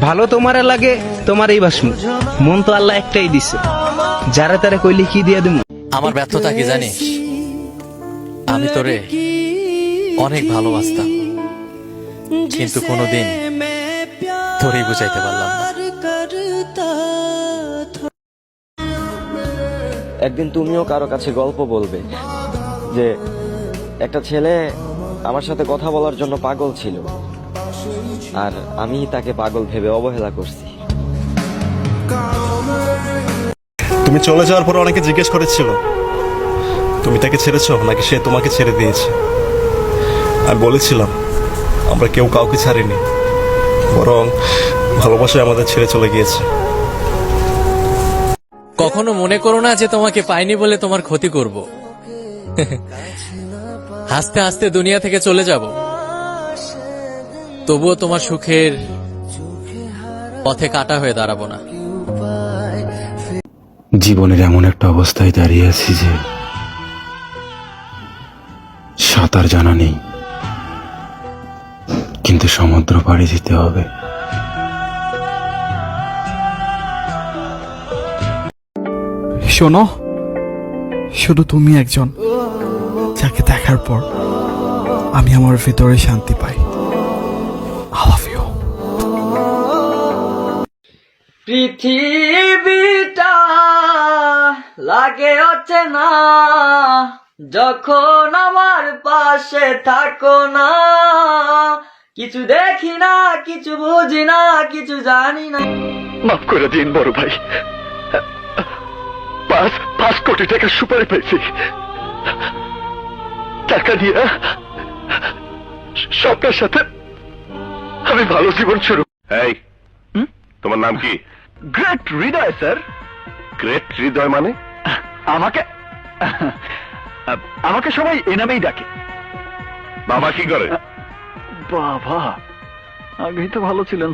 ভালো তোমারে লাগে তোমার এই বাসমু, মন তো আল্লাহ একটাই দিছে, যারা তারা কইলে কি দিয়া দিমু। আমার ব্যর্থতা কি জানিস? আমি তোরে অনেক ভালোবাসতাম, কিন্তু কোনোদিন তোরেই বুঝাইতে পারলাম না। একদিন তুমিও কারো কাছে গল্প বলবে যে একটা ছেলে আমার সাথে কথা বলার জন্য পাগল ছিল, আর আমি তাকে পাগল ভেবে অবহেলা করছি। তুমি চলে যাওয়ার পর অনেকে জিজ্ঞেস করেছিল তুমি তাকে ছেড়েছো নাকি সে তোমাকে ছেড়ে দিয়েছে। আমি বলেছিলাম আমরা কেউ কাউকে ছাড়িনি, বরং ভালোবাসায় আমাদের ছেড়ে চলে গিয়েছে। কখনো মনে করো না যে তোমাকে পাইনি বলে তোমার ক্ষতি করব। হাসতে হাসতে দুনিয়া থেকে চলে যাব, তবুও তোমার সুখের পথে কাটা হয়ে দাঁড়াবো না। জীবনের এমন একটা অবস্থায় দাঁড়িয়ে আছি যে সাঁতার জানা নেই, কিন্তু সমুদ্র পাড়ি দিতে হবে। শোনো, শুধু তুমি একজন যাকে দেখার পর আমি আমার ভিতরে শান্তি পাই। I love you. পৃথিবীটা লাগে অচেনা যখন আমার পাশে থাকো না, কিছু দেখি না, কিছু বুঝি না, কিছু জানি না। মাফ করে দিন বড় ভাই, 5 কোটি টাকা সুপারি পেয়েছি। টাকা দিয়ে স্বপ্নের সাথে আমি ভালো জীবন শুরু। এই তোমার নাম কি? গ্রেট হৃদয় স্যার। গ্রেট হৃদয় মানে? আমাকে সবাই এ নামেই ডাকে। বাবা কি করে? বাবা আগেই তো ভালো ছিলেন।